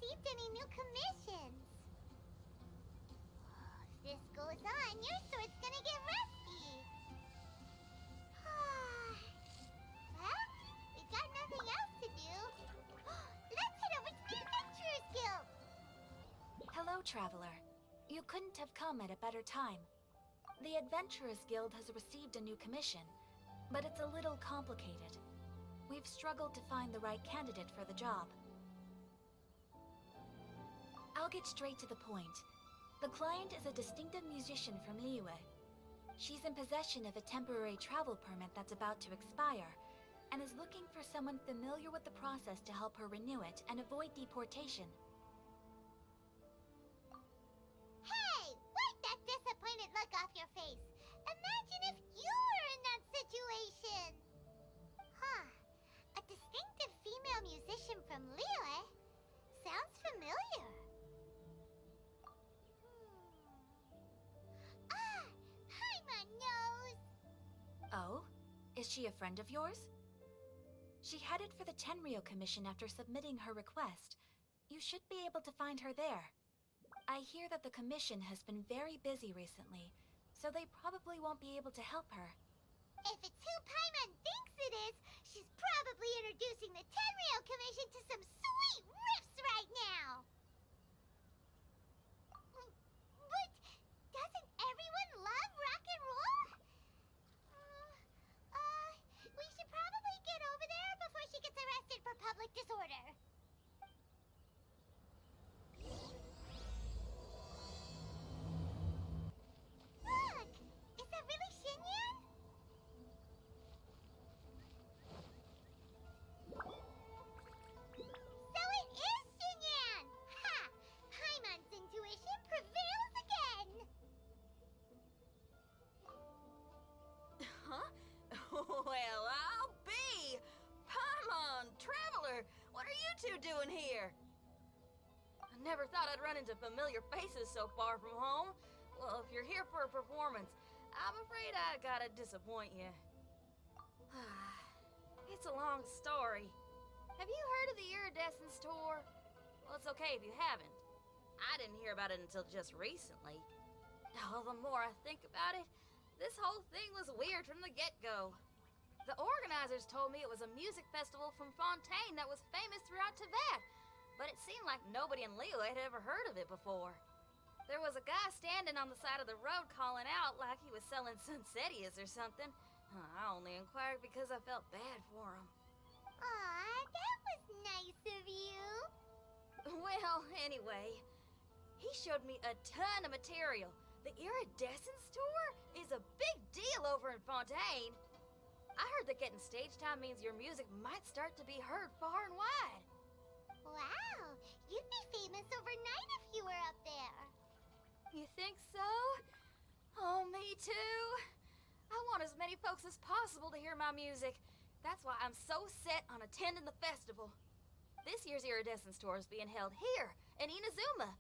received any new commissions. If this goes on, your sword's gonna get rusty. Well, we got nothing else to do. Let's head over to the Adventurers Guild. Hello, Traveler. You couldn't have come at a better time. The Adventurers Guild has received a new commission, but it's a little complicated. We've struggled to find the right candidate for the job. I'll get straight to the point. The client is a distinctive musician from Liyue. She's in possession of a temporary travel permit that's about to expire, and is looking for someone familiar with the process to help her renew it and avoid deportation. Hey, wipe that disappointed look off your face. Imagine if you were in that situation. Huh. A distinctive female musician from Liyue? Sounds familiar. Paimon knows. Oh? Is she a friend of yours? She headed for the Tenryou Commission after submitting her request. You should be able to find her there. I hear that the Commission has been very busy recently, so they probably won't be able to help her. If it's who Paimon thinks it is, she's probably introducing the Tenryou Commission to some sweet riffs right now! But doesn't everyone love rock and roll? We should probably get over there before she gets arrested for public disorder. Look! Is that really Xinyan? So it is Xinyan! Ha! Paimon's intuition prevails again! Huh? Well, I'll be! Paimon, Traveler, what are you two doing here? I never thought I'd run into familiar faces so far from home. Well, if you're here for a performance, I'm afraid I gotta disappoint you. It's a long story. Have you heard of the Iridescence Tour? Well, it's okay if you haven't. I didn't hear about it until just recently. Oh, the more I think about it, this whole thing was weird from the get-go. The organizers told me it was a music festival from Fontaine that was famous throughout Teyvat, but it seemed like nobody in Liyue had ever heard of it before. There was a guy standing on the side of the road calling out like he was selling Sunsetias or something. I only inquired because I felt bad for him. Aw, that was nice of you. Well, anyway, he showed me a ton of material. The Iridescence Tour is a big deal over in Fontaine. I heard that getting stage time means your music might start to be heard far and wide. Wow, you'd be famous overnight if you were up there. You think so? Oh, me too. I want as many folks as possible to hear my music. That's why I'm so set on attending the festival. This year's Iridescence Tour is being held here in Inazuma.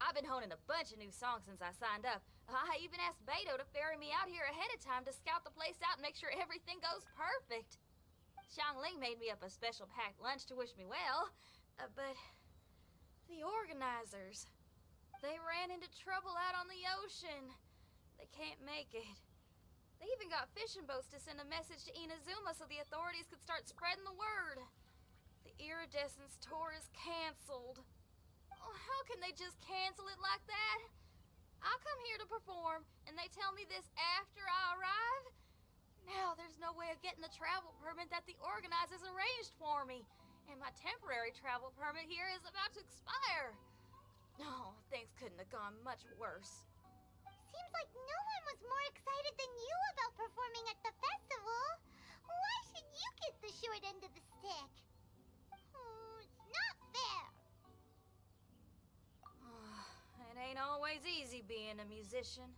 I've been honing a bunch of new songs since I signed up. I even asked Beto to ferry me out here ahead of time to scout the place out and make sure everything goes perfect. Xiangling made me up a special packed lunch to wish me well, but the organizers, they ran into trouble out on the ocean. They can't make it. They even got fishing boats to send a message to Inazuma so the authorities could start spreading the word. The Iridescence Tour is canceled. Oh, how can they just cancel it like that? I come here to perform, and they tell me this after I arrive? Now there's no way of getting the travel permit that the organizers arranged for me, and my temporary travel permit here is about to expire. Oh, things couldn't have gone much worse. Seems like no one was more excited than you about performing at the festival. Why should you get the short end of the stick? It's not fair. It ain't always easy being a musician.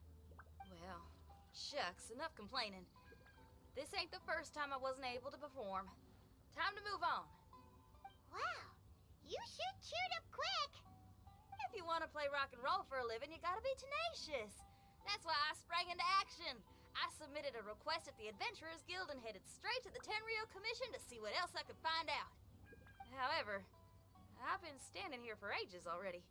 Well, shucks, enough complaining. This ain't the first time I wasn't able to perform. Time to move on. Wow, you sure cheered up quick. If you want to play rock and roll for a living, you gotta be tenacious. That's why I sprang into action. I submitted a request at the Adventurers Guild and headed straight to the Tenryou Commission to see what else I could find out. However, I've been standing here for ages already.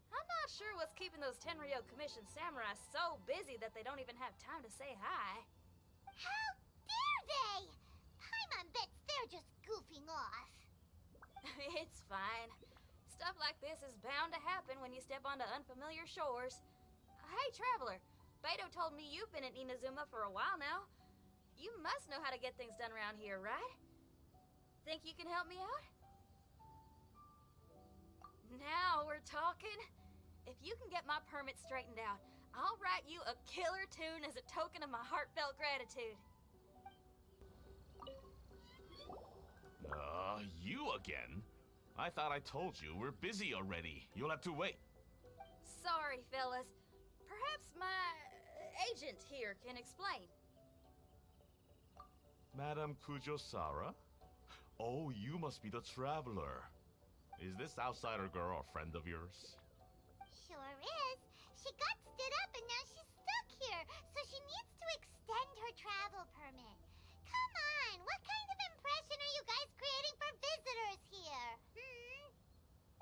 I'm not sure what's keeping those Tenryou Commission samurai so busy that they don't even have time to say hi. How dare they? Paimon bets they're just goofing off. It's fine. Stuff like this is bound to happen when you step onto unfamiliar shores. Hey, Traveler. Beto told me you've been in Inazuma for a while now. You must know how to get things done around here, right? Think you can help me out? Now we're talking. If you can get my permit straightened out, I'll write you a killer tune as a token of my heartfelt gratitude. You again? I thought I told you we're busy already. You'll have to wait. Sorry, fellas. Perhaps my agent here can explain. Madame Kujo-Sara? Oh, you must be the traveler. Is this outsider girl a friend of yours? Sure is. She got stood up and now she's stuck here, so she needs to extend her travel permit. Come on, what kind of impression are you guys creating for visitors here?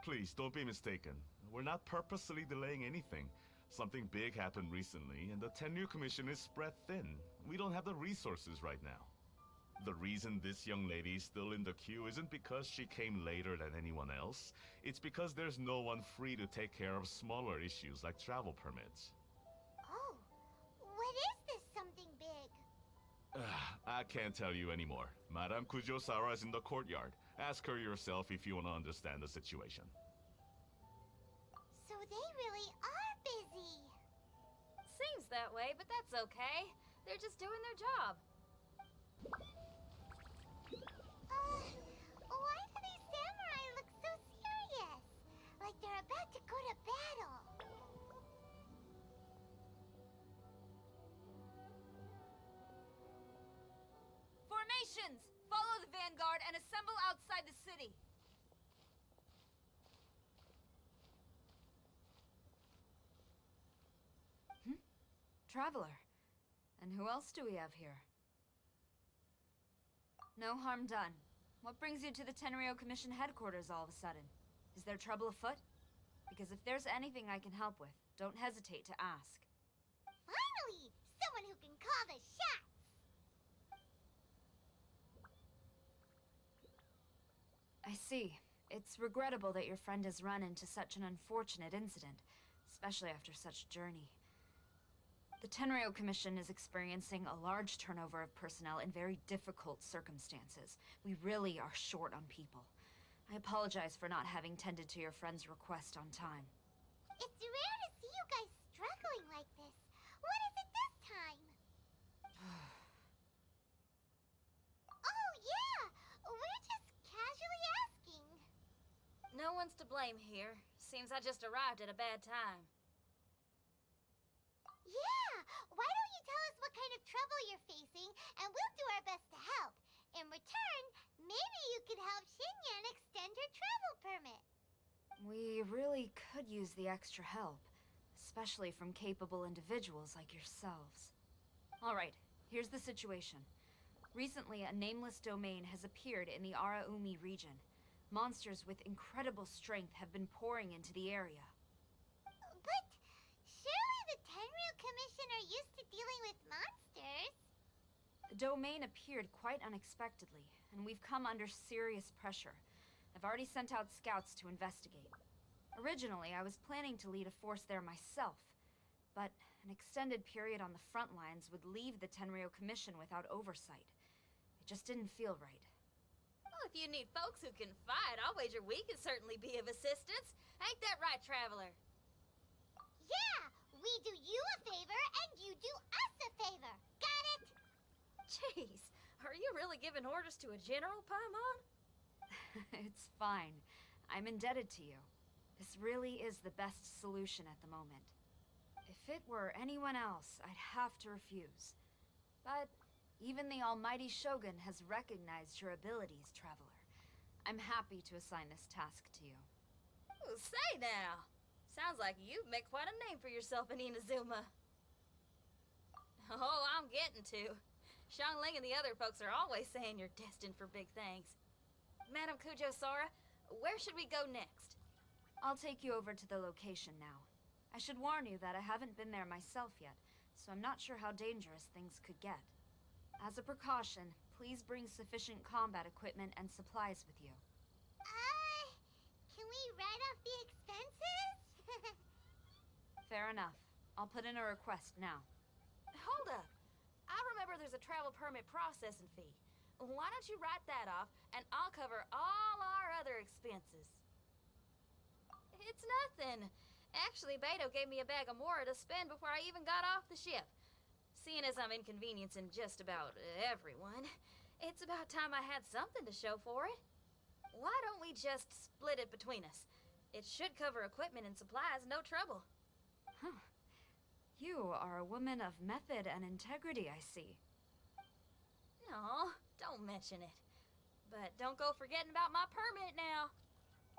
Please, don't be mistaken. We're not purposely delaying anything. Something big happened recently, and the Tenryou Commission is spread thin. We don't have the resources right now. The reason this young lady's still in the queue isn't because she came later than anyone else. It's because there's no one free to take care of smaller issues like travel permits. Oh, what is this something big? I can't tell you anymore. Madame Kujo-Sara is in the courtyard. Ask her yourself if you want to understand the situation. So they really are busy. Seems that way, but that's okay. They're just doing their job. Why do these samurai look so serious? Like they're about to go to battle. Formations! Follow the vanguard and assemble outside the city. Traveler. And who else do we have here? No harm done. What brings you to the Tenryou Commission headquarters all of a sudden? Is there trouble afoot? Because if there's anything I can help with, don't hesitate to ask. Finally! Someone who can call the shots! I see. It's regrettable that your friend has run into such an unfortunate incident, especially after such a journey. The Tenryou Commission is experiencing a large turnover of personnel in very difficult circumstances. We really are short on people. I apologize for not having tended to your friend's request on time. It's rare to see you guys struggling like this. What is it this time? Oh, yeah! We're just casually asking. No one's to blame here. Seems I just arrived at a bad time. Yeah! Why don't you tell us what kind of trouble you're facing, and we'll do our best to help. In return, maybe you can help Xinyan extend her travel permit. We really could use the extra help, especially from capable individuals like yourselves. Alright, here's the situation. Recently, a nameless domain has appeared in the Araumi region. Monsters with incredible strength have been pouring into the area. But surely the Tenryou Commission are used to dealing with monsters. The domain appeared quite unexpectedly, and we've come under serious pressure. I've already sent out scouts to investigate. Originally, I was planning to lead a force there myself, but an extended period on the front lines would leave the Tenryou Commission without oversight. It just didn't feel right. Well, if you need folks who can fight, I'll wager we can certainly be of assistance. Ain't that right, Traveler? Yeah! We do you a favor, and you do us a favor. Got it? Jeez, are you really giving orders to a general, Paimon? It's fine. I'm indebted to you. This really is the best solution at the moment. If it were anyone else, I'd have to refuse. But even the almighty Shogun has recognized your abilities, Traveler. I'm happy to assign this task to you. Ooh, say now. Sounds like you've made quite a name for yourself in Inazuma. Oh, I'm getting to. Xiangling and the other folks are always saying you're destined for big things. Madame Kujo-Sara, Where should we go next? I'll take you over to the location now. I should warn you that I haven't been there myself yet, so I'm not sure how dangerous things could get. As a precaution, please bring sufficient combat equipment and supplies with you. Can we write off the expenses? Fair enough. I'll put in a request now. Hold up. I remember there's a travel permit processing fee. Why don't you write that off, and I'll cover all our other expenses? It's nothing. Actually, Beto gave me a bag of Mora to spend before I even got off the ship. Seeing as I'm inconveniencing just about everyone, it's about time I had something to show for it. Why don't we just split it between us? It should cover equipment and supplies, no trouble. Huh. You are a woman of method and integrity, I see. No, don't mention it. But don't go forgetting about my permit now.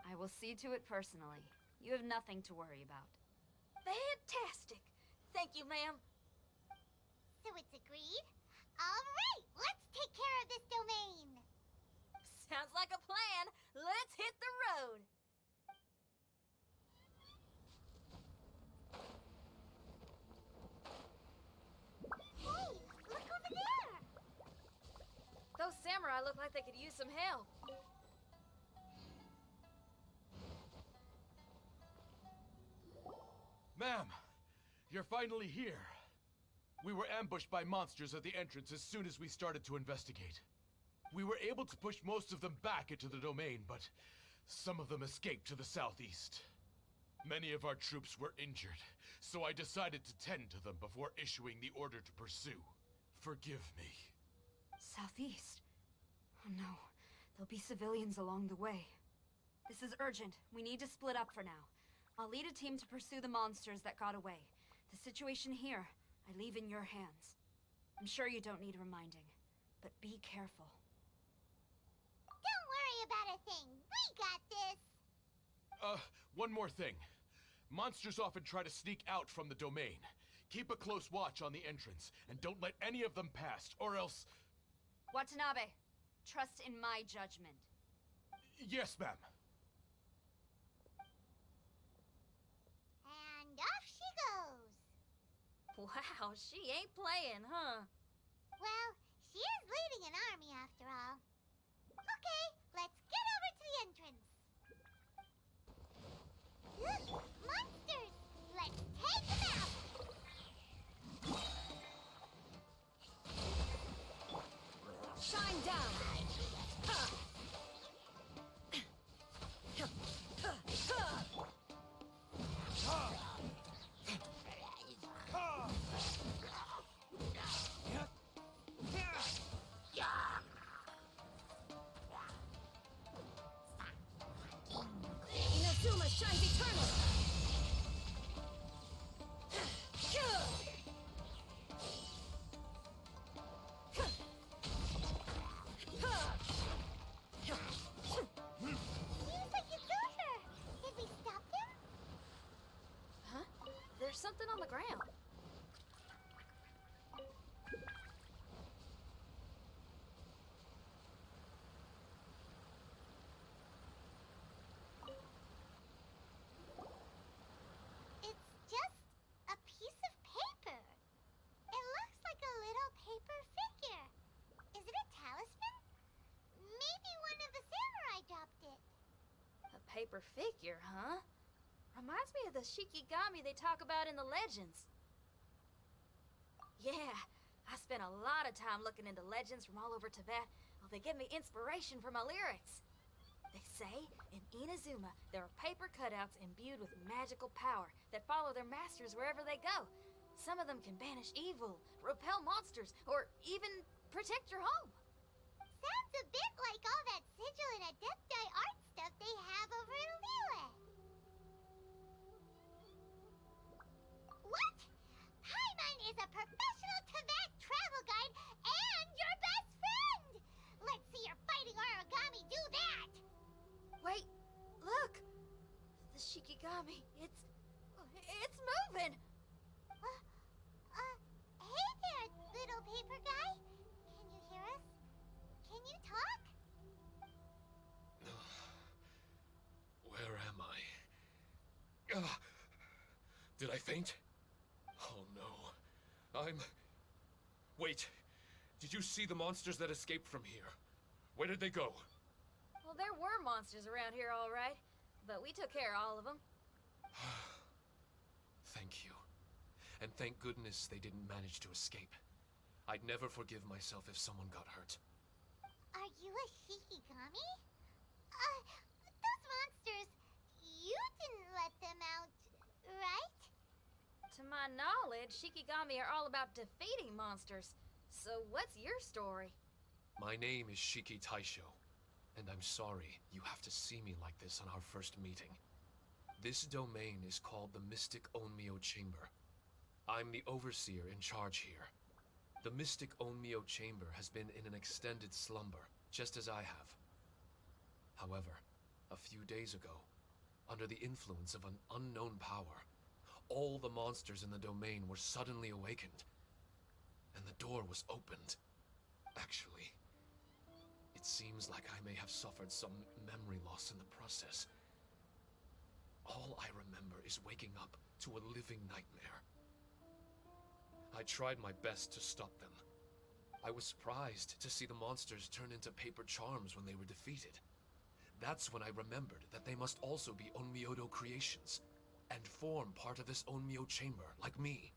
I will see to it personally. You have nothing to worry about. Fantastic. Thank you, ma'am. So it's agreed? Alright, let's take care of this domain! Sounds like a plan. Let's hit the road. Hey, look over there! Those samurai look like they could use some help. Ma'am, you're finally here. We were ambushed by monsters at the entrance as soon as we started to investigate. We were able to push most of them back into the domain, but some of them escaped to the southeast. Many of our troops were injured, so I decided to tend to them before issuing the order to pursue. Forgive me. Southeast? Oh no, there'll be civilians along the way. This is urgent. We need to split up for now. I'll lead a team to pursue the monsters that got away. The situation here, I leave in your hands. I'm sure you don't need reminding, but be careful. Don't worry about a thing. We got this. One more thing. Monsters often try to sneak out from the domain. Keep a close watch on the entrance, and don't let any of them pass, or else... Watanabe, trust in my judgment. Yes, ma'am. And off she goes. Wow, she ain't playing, huh? Well, she is leading an army after all. Okay, let's get over to the entrance. Look, monsters! Let's take them out! Shine down! Inazuma shines eternal! Seems like it's over. Did we stop them? Huh? There's something on the ground. It's just a piece of paper. It looks like a little paper figure. Is it a talisman? Maybe one of the samurai dropped it. A paper figure, huh? Reminds me of the Shikigami they talk about in the legends. Yeah, I spent a lot of time looking into legends from all over Tibet. Well, they give me inspiration for my lyrics. They say in Inazuma there are paper cutouts imbued with magical power that follow their masters wherever they go. Some of them can banish evil, repel monsters, or even protect your home. Sounds a bit like all that sigil and adepti art stuff they have over in Liyue. What? Paimon is a professional Tibet travel guide and your best friend! Let's see your fighting origami do that! Wait, look! The Shikigami, it's moving! Hey there, little paper guy. Can you hear us? Can you talk? faint? Oh no. Wait. Did you see the monsters that escaped from here? Where did they go? Well, there were monsters around here, all right. But we took care of all of them. Thank you. And thank goodness they didn't manage to escape. I'd never forgive myself if someone got hurt. Are you a Shikigami? Those monsters, you didn't let them out, right? To my knowledge, Shikigami are all about defeating monsters. So what's your story? My name is Shiki Taisho, and I'm sorry you have to see me like this on our first meeting. This domain is called the Mystic Onmyo Chamber. I'm the overseer in charge here. The Mystic Onmyo Chamber has been in an extended slumber, just as I have. However, a few days ago, under the influence of an unknown power, all the monsters in the domain were suddenly awakened, and the door was opened. Actually, it seems like I may have suffered some memory loss in the process. All I remember is waking up to a living nightmare. I tried my best to stop them. I was surprised to see the monsters turn into paper charms when they were defeated. That's when I remembered that they must also be Onmyodo creations, and form part of this Onmyo chamber, like me.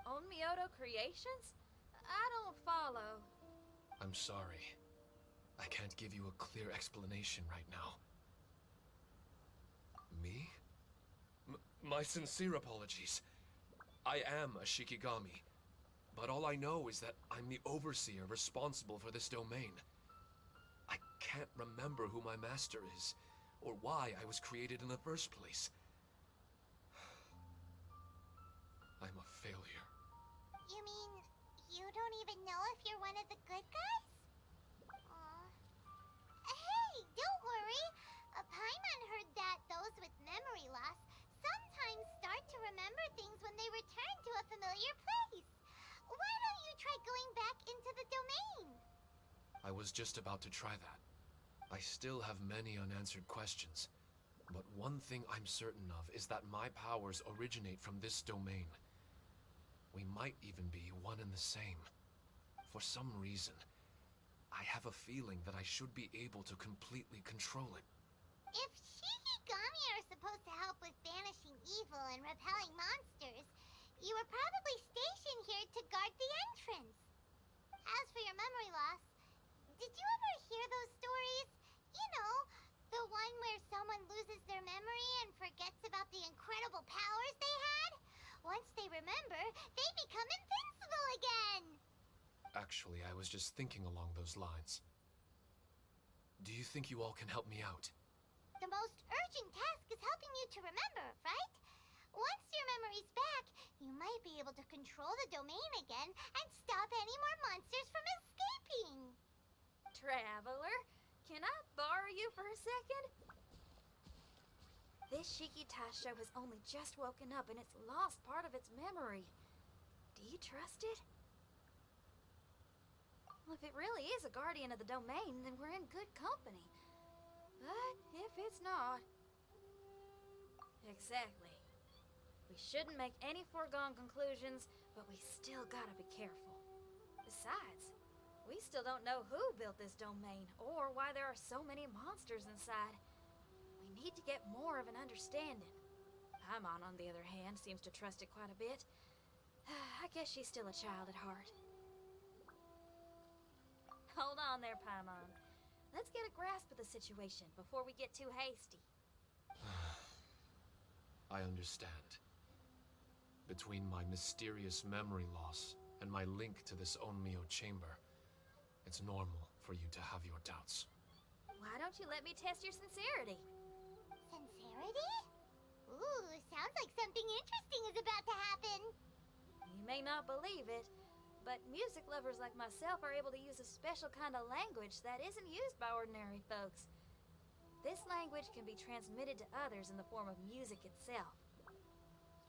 Onmyodo creations? I don't follow. I'm sorry. I can't give you a clear explanation right now. Me? My sincere apologies. I am a Shikigami, but all I know is that I'm the overseer responsible for this domain. I can't remember who my master is, or why I was created in the first place. I'm a failure. You mean you don't even know if you're one of the good guys? Aw. Hey, don't worry. Paimon heard that those with memory loss sometimes start to remember things when they return to a familiar place. Why don't you try going back into the domain? I was just about to try that. I still have many unanswered questions, but one thing I'm certain of is that my powers originate from this domain. We might even be one and the same. For some reason, I have a feeling that I should be able to completely control it. If Shikigami are supposed to help with banishing evil and repelling monsters, you were probably stationed here to guard the entrance. As for your memory loss, did you ever hear those stories? You know, the one where someone loses their memory and forgets about the incredible powers they had? Once they remember, they become invincible again! Actually, I was just thinking along those lines. Do you think you all can help me out? The most urgent task is helping you to remember, right? Once your memory's back, you might be able to control the domain again and stop any more monsters from escaping. Traveler, can I borrow you for a second? This Shiki Taisho has only just woken up and it's lost part of its memory. Do you trust it? Well, if it really is a guardian of the domain, then we're in good company. But if it's not... Exactly. We shouldn't make any foregone conclusions, but we still gotta be careful. Besides, we still don't know who built this domain, or why there are so many monsters inside. We need to get more of an understanding. Paimon, on the other hand, seems to trust it quite a bit. I guess she's still a child at heart. Hold on there, Paimon. Let's get a grasp of the situation before we get too hasty. I understand. Between my mysterious memory loss and my link to this Onmyo chamber, it's normal for you to have your doubts. Why don't you let me test your sincerity? Sincerity? Ooh, sounds like something interesting is about to happen. You may not believe it, but music lovers like myself are able to use a special kind of language that isn't used by ordinary folks. This language can be transmitted to others in the form of music itself.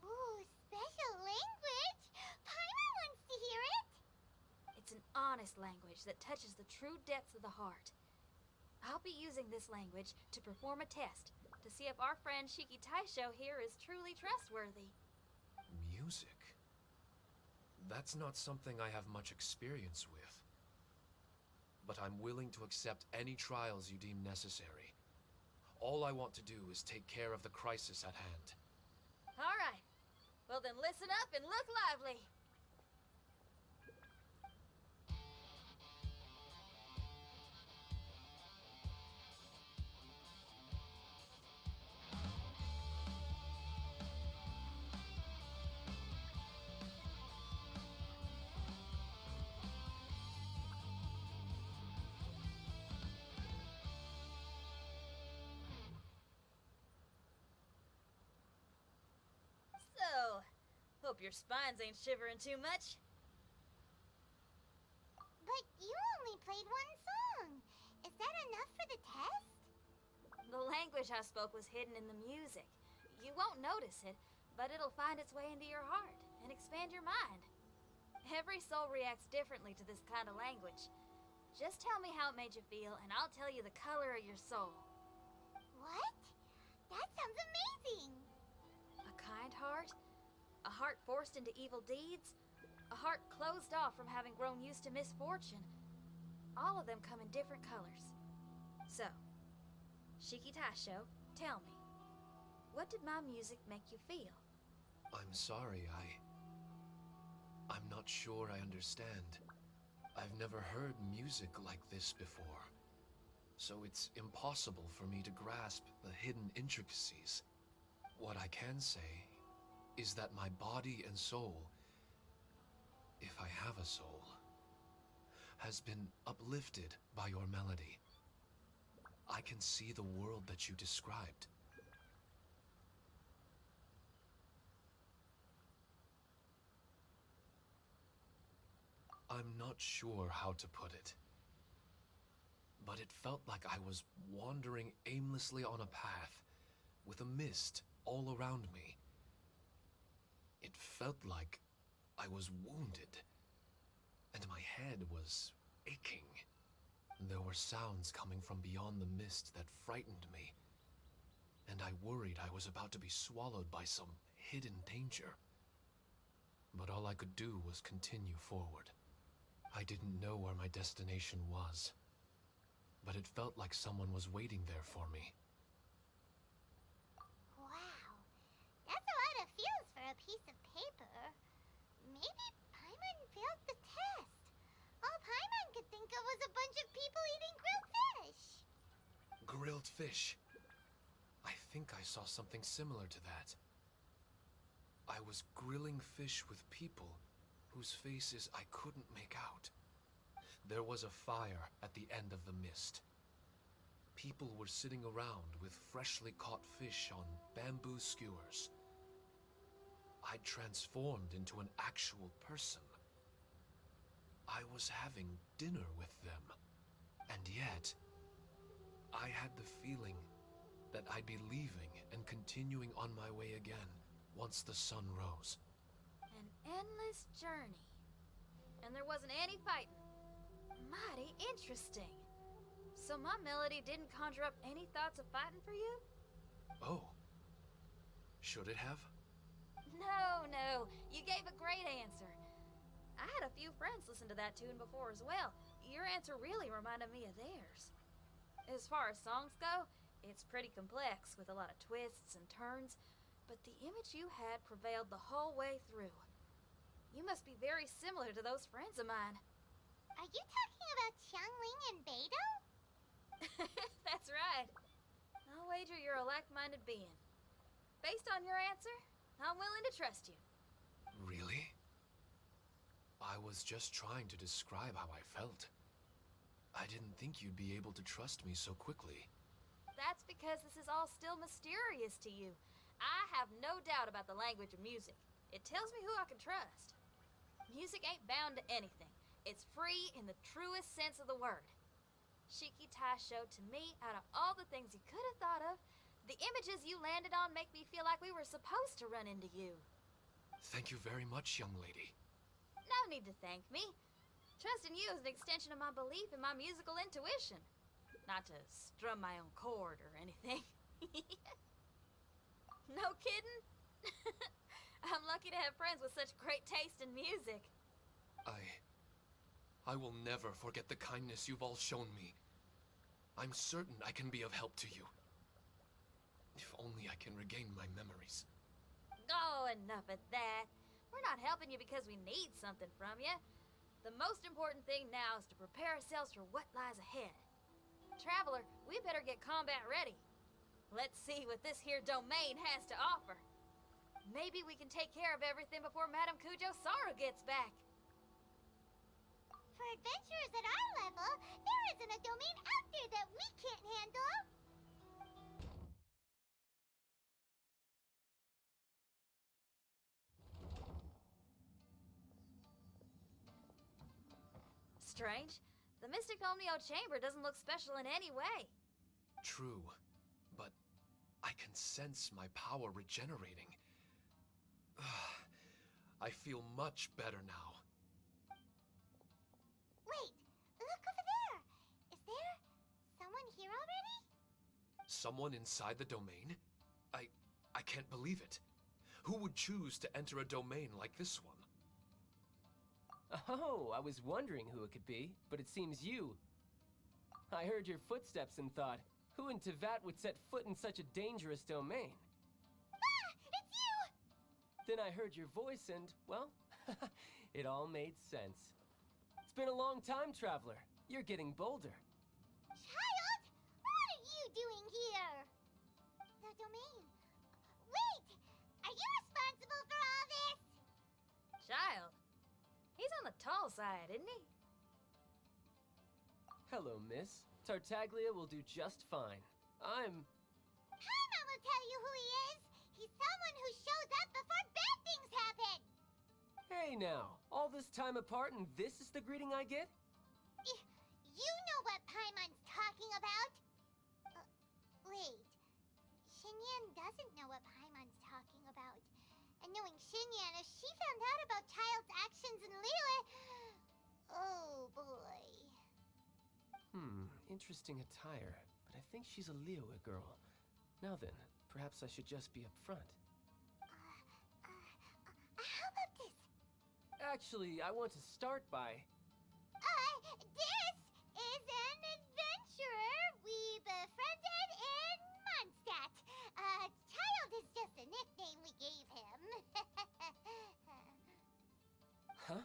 Ooh, special language? Paimon wants to hear it. It's an honest language that touches the true depths of the heart. I'll be using this language to perform a test to see if our friend Shiki Taisho here is truly trustworthy. Music? That's not something I have much experience with. But I'm willing to accept any trials you deem necessary. All I want to do is take care of the crisis at hand. All right. Well then listen up and look lively. So, hope your spines ain't shivering too much. But you only played one song. Is that enough for the test? The language I spoke was hidden in the music. You won't notice it, but it'll find its way into your heart and expand your mind. Every soul reacts differently to this kind of language. Just tell me how it made you feel, and I'll tell you the color of your soul. What? That sounds amazing! A kind heart? A heart forced into evil deeds? A heart closed off from having grown used to misfortune? All of them come in different colors. So, Shiki Taisho, tell me, what did my music make you feel? I'm sorry, I'm not sure I understand. I've never heard music like this before, so it's impossible for me to grasp the hidden intricacies. What I can say is that my body and soul, if I have a soul, has been uplifted by your melody. I can see the world that you described. I'm not sure how to put it, but it felt like I was wandering aimlessly on a path with a mist all around me. It felt like I was wounded, and my head was aching. There were sounds coming from beyond the mist that frightened me, and I worried I was about to be swallowed by some hidden danger. But all I could do was continue forward. I didn't know where my destination was, but it felt like someone was waiting there for me. Wow. That's a lot of feels for a piece of paper. Maybe Paimon failed the test. All Paimon could think of was a bunch of people eating grilled fish. Grilled fish. I think I saw something similar to that. I was grilling fish with people whose faces I couldn't make out. There was a fire at the end of the mist. People were sitting around with freshly caught fish on bamboo skewers. I'd transformed into an actual person. I was having dinner with them. And yet, I had the feeling that I'd be leaving and continuing on my way again once the sun rose. An endless journey. And there wasn't any fighting. Mighty interesting. So my melody didn't conjure up any thoughts of fighting for you? Oh. Should it have? No. You gave a great answer. I had a few friends listen to that tune before as well. Your answer really reminded me of theirs. As far as songs go, it's pretty complex with a lot of twists and turns, but the image you had prevailed the whole way through. You must be very similar to those friends of mine. Are you talking about Xiangling and Beidou? That's right. I'll wager you're a like-minded being. Based on your answer, I'm willing to trust you. Really? I was just trying to describe how I felt. I didn't think you'd be able to trust me so quickly. That's because this is all still mysterious to you. I have no doubt about the language of music. It tells me who I can trust. Music ain't bound to anything. It's free in the truest sense of the word. Shiki Taisho, to me, out of all the things you could have thought of, the images you landed on make me feel like we were supposed to run into you. Thank you very much, young lady. No need to thank me. Trusting you is an extension of my belief in my musical intuition. Not to strum my own chord or anything. No kidding? I'm lucky to have friends with such great taste in music. I will never forget the kindness you've all shown me. I'm certain I can be of help to you. If only I can regain my memories. Oh, enough of that. We're not helping you because we need something from you. The most important thing now is to prepare ourselves for what lies ahead. Traveler, we better get combat ready. Let's see what this here domain has to offer. Maybe we can take care of everything before Madame Kujo Saru gets back. For adventurers at our level, there isn't a domain out there that we can't handle. Strange. The Mystic Omnio Chamber doesn't look special in any way. True, but I can sense my power regenerating. I feel much better now. Wait, look over there. Is there someone here already? Someone inside the domain? I can't believe it. Who would choose to enter a domain like this one? Oh, I was wondering who it could be, but it seems you. I heard your footsteps and thought, who in Tevat would set foot in such a dangerous domain? Ah, it's you! Then I heard your voice and, well, it all made sense. It's been a long time, Traveler. You're getting bolder. Child, what are you doing here? The domain. Wait, are you responsible for all this? Child. He's on the tall side, isn't he? Hello, miss. Tartaglia will do just fine. Paimon will tell you who he is. He's someone who shows up before bad things happen. Hey now, all this time apart and this is the greeting I get? You know what Paimon's talking about? Wait. Xinyan doesn't know what Paimon's talking about. And knowing Xinyan, if she found out about Child's actions in Liyue... Oh, boy. Interesting attire, but I think she's a Liyue girl. Now then, perhaps I should just be up front. How about this? Actually, I want to start by... This is an adventurer we befriended in Mondstadt. Child is just a nickname we gave him. Huh?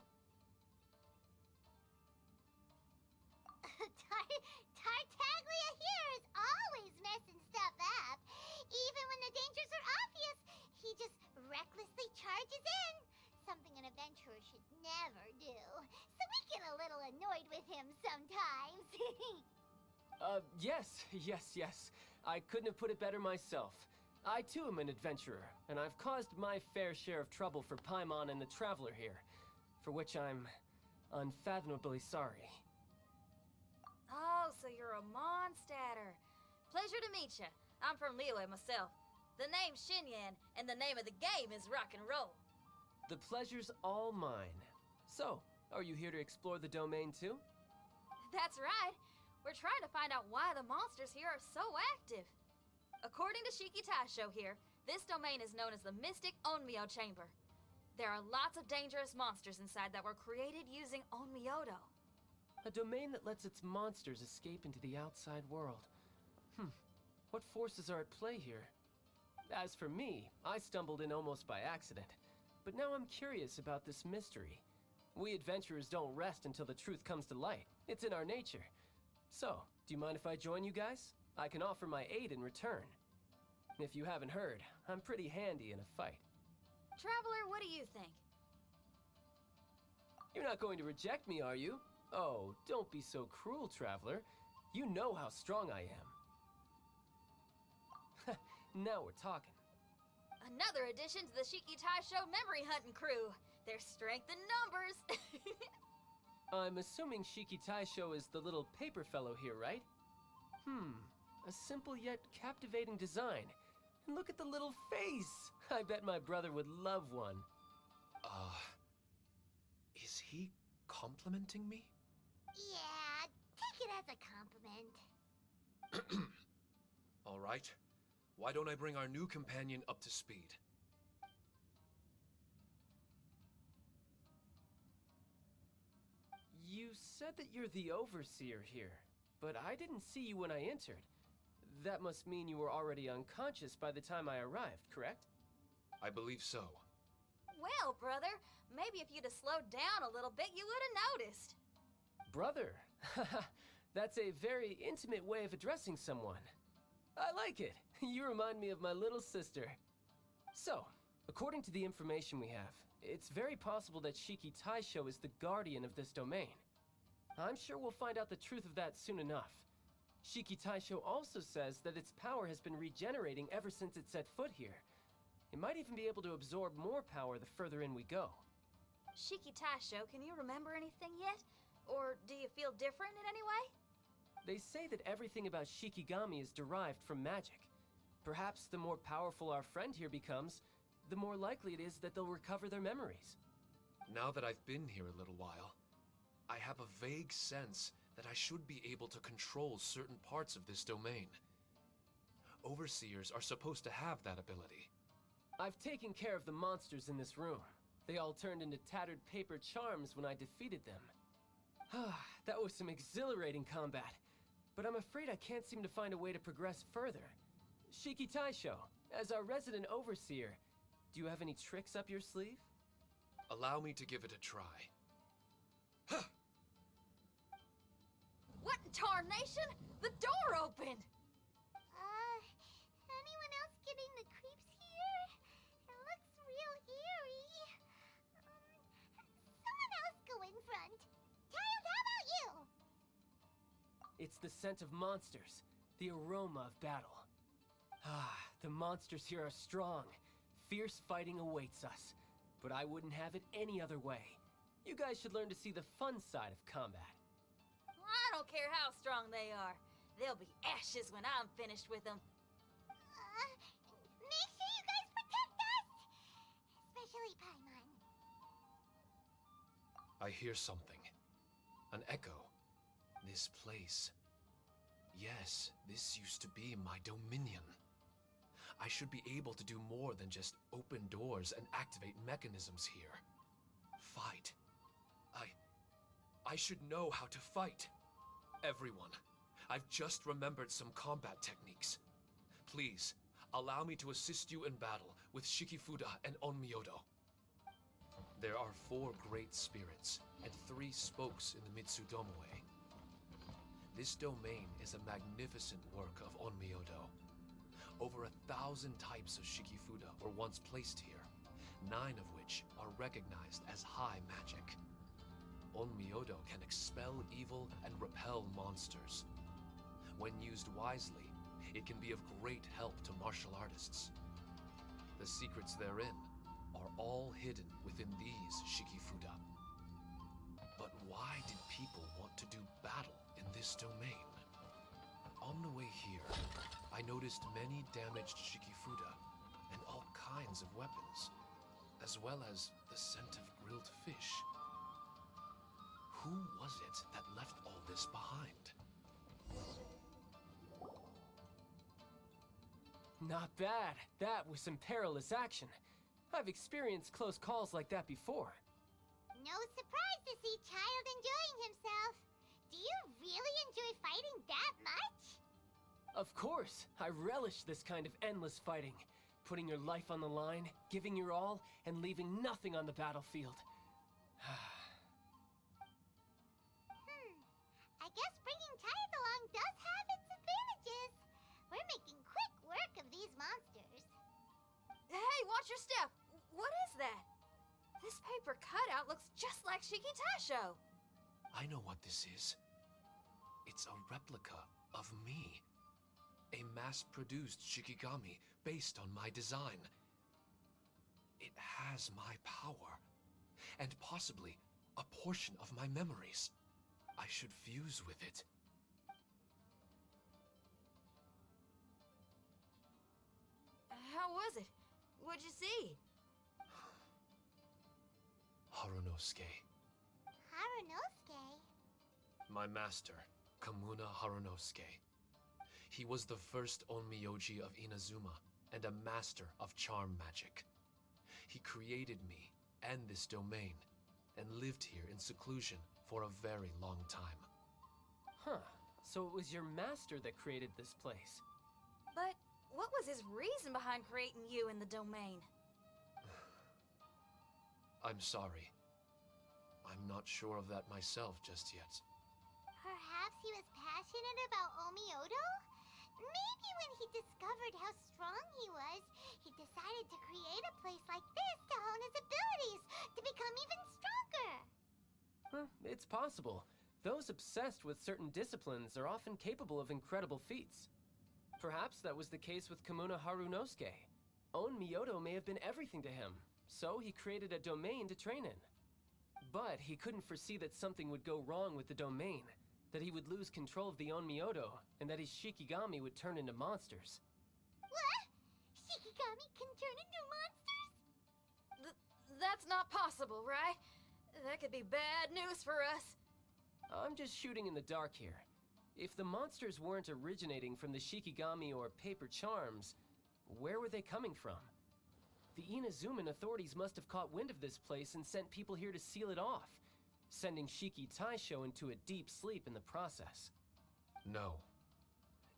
Tartaglia here is always messing stuff up. Even when the dangers are obvious, he just recklessly charges in. Something an adventurer should never do. So we get a little annoyed with him sometimes. Yes. I couldn't have put it better myself. I too am an adventurer, and I've caused my fair share of trouble for Paimon and the Traveler here, for which I'm unfathomably sorry. Oh, so you're a Mondstadter. Pleasure to meet you. I'm from Liyue myself. The name's Xinyan, and the name of the game is rock and roll. The pleasure's all mine. So, are you here to explore the domain too? That's right. We're trying to find out why the monsters here are so active. According to Shiki Taisho here, this domain is known as the Mystic Onmyo Chamber. There are lots of dangerous monsters inside that were created using Onmyodo. A domain that lets its monsters escape into the outside world. What forces are at play here? As for me, I stumbled in almost by accident. But now I'm curious about this mystery. We adventurers don't rest until the truth comes to light. It's in our nature. So, do you mind if I join you guys? I can offer my aid in return. If you haven't heard, I'm pretty handy in a fight. Traveler, what do you think? You're not going to reject me, are you? Oh, don't be so cruel, Traveler. You know how strong I am. Now we're talking. Another addition to the Shiki Taisho memory hunting crew. There's strength in numbers. I'm assuming Shiki Taisho is the little paper fellow here, right? A simple yet captivating design. And look at the little face! I bet my brother would love one. Is he complimenting me? Yeah, take it as a compliment. All right. Why don't I bring our new companion up to speed? You said that you're the overseer here, but I didn't see you when I entered. That must mean you were already unconscious by the time I arrived, correct? I believe so. Well, brother, maybe if you'd have slowed down a little bit, you would have noticed. Brother. That's a very intimate way of addressing someone. I like it. You remind me of my little sister. So, according to the information we have, it's very possible that Shiki Taisho is the guardian of this domain. I'm sure we'll find out the truth of that soon enough. Shiki Taisho also says that its power has been regenerating ever since it set foot here. It might even be able to absorb more power the further in we go. Shiki Taisho, can you remember anything yet? Or do you feel different in any way? They say that everything about Shikigami is derived from magic. Perhaps the more powerful our friend here becomes, the more likely it is that they'll recover their memories. Now that I've been here a little while, I have a vague sense that I should be able to control certain parts of this domain. Overseers are supposed to have that ability. I've taken care of the monsters in this room. They all turned into tattered paper charms when I defeated them. That was some exhilarating combat, but I'm afraid I can't seem to find a way to progress further. Shiki Taisho, as our resident overseer, do you have any tricks up your sleeve? Allow me to give it a try. What in tarnation? The door opened! Anyone else getting the creeps here? It looks real eerie. Someone else go in front. Child, how about you? It's the scent of monsters, the aroma of battle. The monsters here are strong. Fierce fighting awaits us, but I wouldn't have it any other way. You guys should learn to see the fun side of combat. I don't care how strong they are. They'll be ashes when I'm finished with them. Make sure you guys protect us! Especially Paimon. I hear something. An echo. This place. Yes, this used to be my dominion. I should be able to do more than just open doors and activate mechanisms here. Fight. I should know how to fight. Everyone, I've just remembered some combat techniques. Please, allow me to assist you in battle with Shikifuda and Onmyodo. There are 4 great spirits and 3 spokes in the Mitsudomoe. This domain is a magnificent work of Onmyodo. Over 1,000 types of Shikifuda were once placed here, 9 of which are recognized as high magic. Onmyodo can expel evil and repel monsters. When used wisely, it can be of great help to martial artists. The secrets therein are all hidden within these Shikifuda. But why did people want to do battle in this domain? On the way here, I noticed many damaged Shikifuda and all kinds of weapons, as well as the scent of grilled fish. Who was it that left all this behind? Not bad. That was some perilous action. I've experienced close calls like that before. No surprise to see Child enjoying himself. Do you really enjoy fighting that much? Of course. I relish this kind of endless fighting. Putting your life on the line, giving your all, and leaving nothing on the battlefield. I guess bringing Child along does have its advantages. We're making quick work of these monsters. Hey, watch your step! What is that? This paper cutout looks just like Shiki Taisho. I know what this is. It's a replica of me. A mass-produced Shikigami based on my design. It has my power, and possibly a portion of my memories. I should fuse with it. How was it? What'd you see? Harunosuke. Harunosuke? My master, Kamuna Harunosuke. He was the first Onmyoji of Inazuma and a master of charm magic. He created me and this domain and lived here in seclusion for a very long time. Huh. So it was your master that created this place. But what was his reason behind creating you in the domain? I'm sorry. I'm not sure of that myself just yet. Perhaps he was passionate about Omiodo? Maybe when he discovered how strong he was, he decided to create a place like this to hone his abilities, to become even stronger. It's possible. Those obsessed with certain disciplines are often capable of incredible feats. Perhaps that was the case with Kamuna Harunosuke. On Myoto may have been everything to him, so he created a domain to train in. But he couldn't foresee that something would go wrong with the domain, that he would lose control of the Onmyoto, and that his Shikigami would turn into monsters. What? Shikigami can turn into monsters? That's not possible, right? That could be bad news for us. I'm just shooting in the dark here. If the monsters weren't originating from the Shikigami or paper charms, where were they coming from? The Inazuman authorities must have caught wind of this place and sent people here to seal it off, sending Shiki Taisho into a deep sleep in the process. No.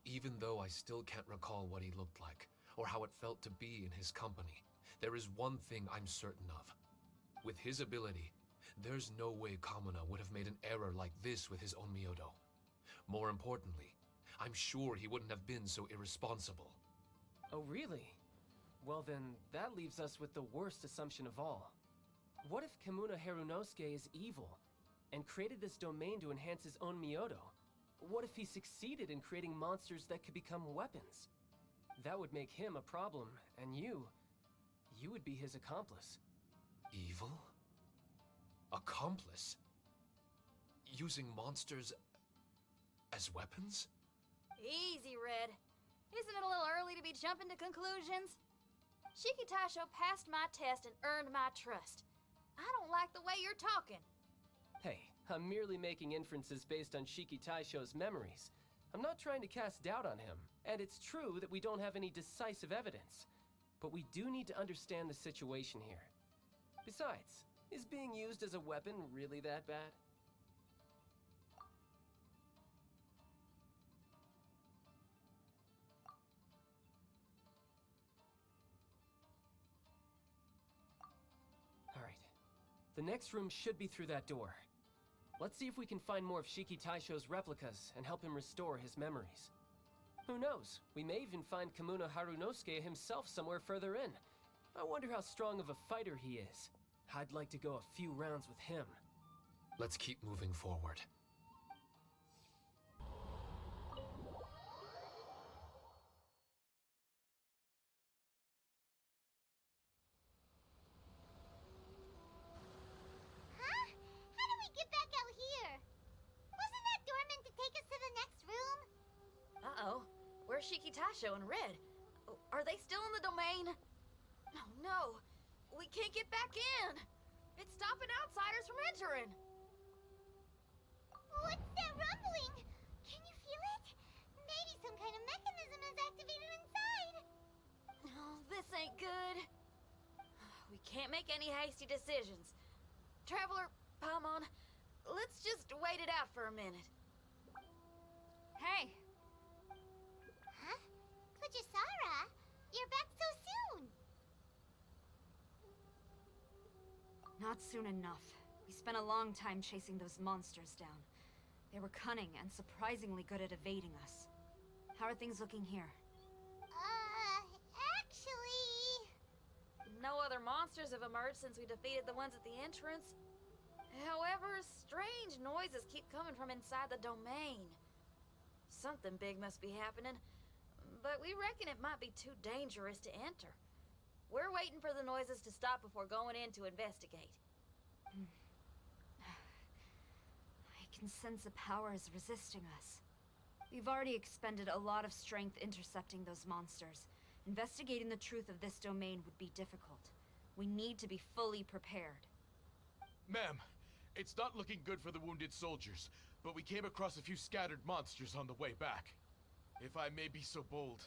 Even though I still can't recall what he looked like, or how it felt to be in his company, there is one thing I'm certain of. With his ability, there's no way Kamuna would have made an error like this with his own Myoto. More importantly, I'm sure he wouldn't have been so irresponsible. Oh, really? Well then, that leaves us with the worst assumption of all. What if Kamuna Harunosuke is evil, and created this domain to enhance his own Myoto? What if he succeeded in creating monsters that could become weapons? That would make him a problem, and you would be his accomplice. Evil? Accomplice? Using monsters as weapons? Easy, Red. Isn't it a little early to be jumping to conclusions? Shiki Taisho passed my test and earned my trust. I don't like the way you're talking. Hey, I'm merely making inferences based on Shiki Taisho's memories. I'm not trying to cast doubt on him, and it's true that we don't have any decisive evidence. But we do need to understand the situation here. Besides, is being used as a weapon really that bad? Alright. The next room should be through that door. Let's see if we can find more of Shiki Taisho's replicas and help him restore his memories. Who knows? We may even find Kamuna Harunosuke himself somewhere further in. I wonder how strong of a fighter he is. I'd like to go a few rounds with him. Let's keep moving forward. Huh? How do we get back out here? Wasn't that door meant to take us to the next room? Uh-oh. Where's Shiki Taisho and Red? Are they still in the domain? Oh no! We can't get back in! It's stopping outsiders from entering! What's that rumbling? Can you feel it? Maybe some kind of mechanism is activated inside. Oh, this ain't good. We can't make any hasty decisions. Traveler, Paimon, let's just wait it out for a minute. Hey! Huh? Kujisara? You're back so soon! Not soon enough. We spent a long time chasing those monsters down. They were cunning and surprisingly good at evading us. How are things looking here? Actually... No other monsters have emerged since we defeated the ones at the entrance. However, strange noises keep coming from inside the domain. Something big must be happening, but we reckon it might be too dangerous to enter. We're waiting for the noises to stop before going in to investigate. I can sense a power is resisting us. We've already expended a lot of strength intercepting those monsters. Investigating the truth of this domain would be difficult. We need to be fully prepared. Ma'am, it's not looking good for the wounded soldiers, but we came across a few scattered monsters on the way back. If I may be so bold,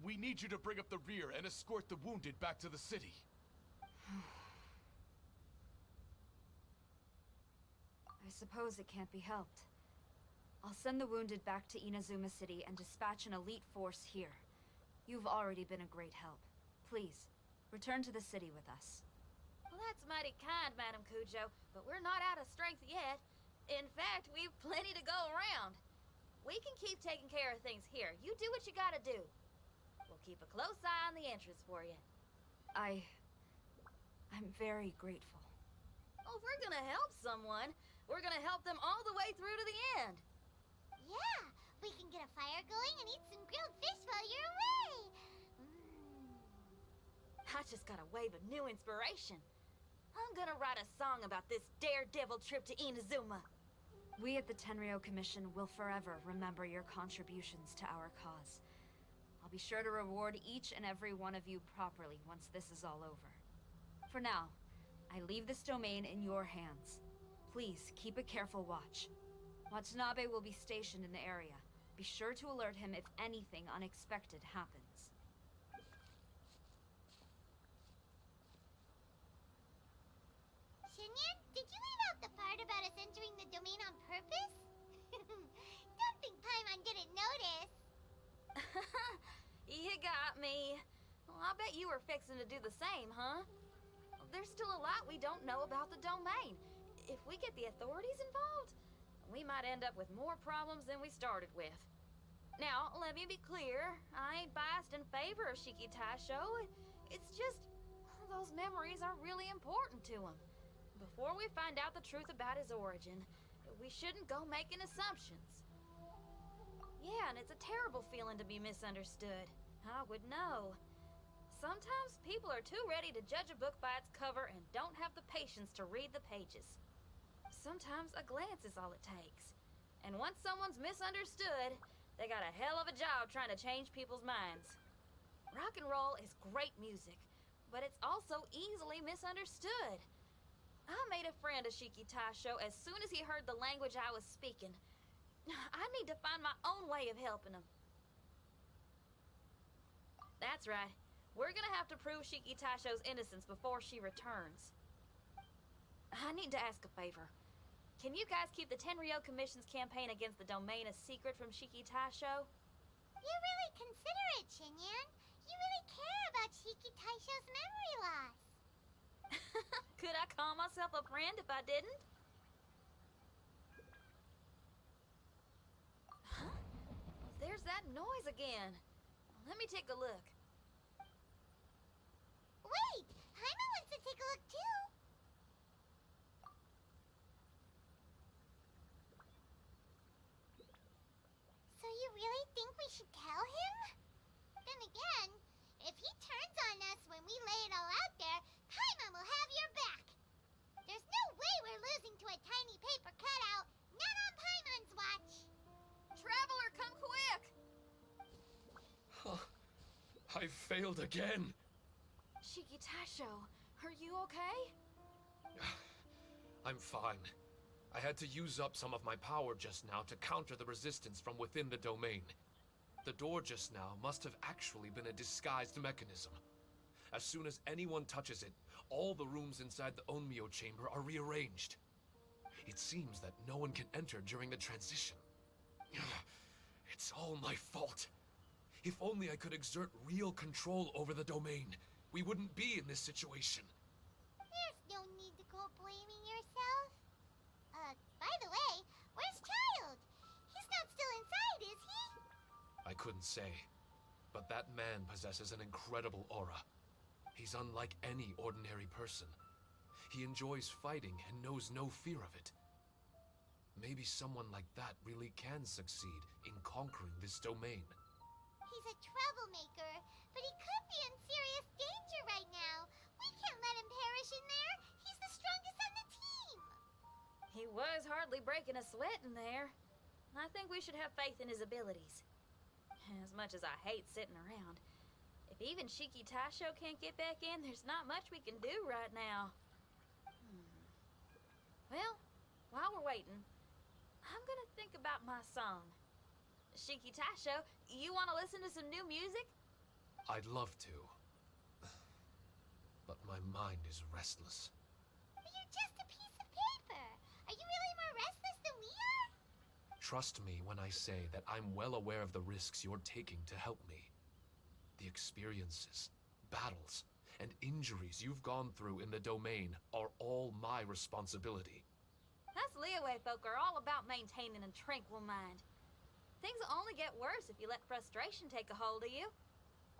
we need you to bring up the rear and escort the wounded back to the city. I I suppose it can't be helped. I'll send the wounded back to Inazuma City and dispatch an elite force here. You've already been a great help. Please, return to the city with us. Well, that's mighty kind, Madam Cujo, but we're not out of strength yet. In fact, we've plenty to go around. We can keep taking care of things here. You do what you gotta do. We'll keep a close eye on the entrance for you. I'm very grateful. Well, if we're gonna help someone, we're gonna help them all the way through to the end. Yeah, we can get a fire going and eat some grilled fish while you're away. I just got a wave of new inspiration. I'm gonna write a song about this daredevil trip to Inazuma. We at the Tenryou Commission will forever remember your contributions to our cause. I'll be sure to reward each and every one of you properly once this is all over. For now, I leave this domain in your hands. Please keep a careful watch. Watanabe will be stationed in the area. Be sure to alert him if anything unexpected happens. Xinyan, did you leave out the part about us entering the domain on purpose? Don't think Paimon didn't notice. You got me. Well, I bet you were fixing to do the same, huh? There's still a lot we don't know about the domain. If we get the authorities involved, we might end up with more problems than we started with. Now, let me be clear. I ain't biased in favor of Shiki Taisho. It's just, those memories are really important to him. Before we find out the truth about his origin, we shouldn't go making assumptions. Yeah, and it's a terrible feeling to be misunderstood. I would know. Sometimes people are too ready to judge a book by its cover and don't have the patience to read the pages. Sometimes a glance is all it takes. And once someone's misunderstood, they got a hell of a job trying to change people's minds. Rock and roll is great music, but it's also easily misunderstood. I made a friend of Shiki Taisho as soon as he heard the language I was speaking. I need to find my own way of helping him. That's right. We're gonna have to prove Shiki Taisho's innocence before she returns. I need to ask a favor. Can you guys keep the Tenryou Commission's campaign against the domain a secret from Shiki Taisho? You're really considerate, Xinyan. You really care about Shiki Taisho's memory loss. Could I call myself a friend if I didn't? Huh? There's that noise again. Let me take a look. Wait! Paimon wants to take a look too! So you really think we should tell him? Then again, if he turns on us when we lay it all out there, Paimon will have your back! There's no way we're losing to a tiny paper cutout, not on Paimon's watch! Traveler, come quick! I failed again. Shiki Taisho, are you okay? I'm fine. I had to use up some of my power just now to counter the resistance from within the domain. The door just now must have actually been a disguised mechanism. As soon as anyone touches it, all the rooms inside the Onmyo chamber are rearranged. It seems that no one can enter during the transition. It's all my fault. If only I could exert real control over the domain, we wouldn't be in this situation. There's no need to go blaming yourself. By the way, where's Childe? He's not still inside, is he? I couldn't say, but that man possesses an incredible aura. He's unlike any ordinary person. He enjoys fighting and knows no fear of it. Maybe someone like that really can succeed in conquering this domain. He's a troublemaker, but he could be in serious danger right now. We can't let him perish in there. He's the strongest on the team. He was hardly breaking a sweat in there. I think we should have faith in his abilities. As much as I hate sitting around, if even Shiki Taisho can't get back in, there's not much we can do right now. Well, while we're waiting, I'm gonna think about my song. Shiki Taisho, you want to listen to some new music? I'd love to. But my mind is restless. But you're just a piece of paper. Are you really more Trust me when I say that I'm well aware of the risks you're taking to help me. The experiences, battles, and injuries you've gone through in the domain are all my responsibility. Us Leeway folk are all about maintaining a tranquil mind. Things will only get worse if you let frustration take a hold of you.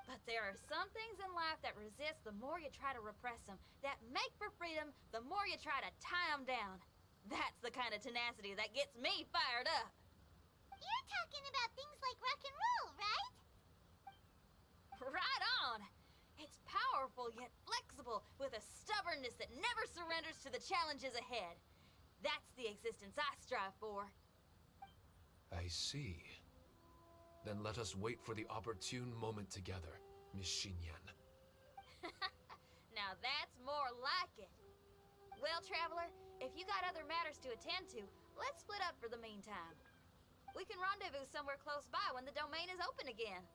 But there are some things in life that resist the more you try to repress them, that make for freedom the more you try to tie them down. That's the kind of tenacity that gets me fired up. You're talking about things like rock and roll, right? Right on! It's powerful yet flexible, with a stubbornness that never surrenders to the challenges ahead. That's the existence I strive for. I see. Then let us wait for the opportune moment together, Miss Xinyan. Now that's more like it. Well, Traveler, if you got other matters to attend to, let's split up for the meantime. We can rendezvous somewhere close by when the domain is open again.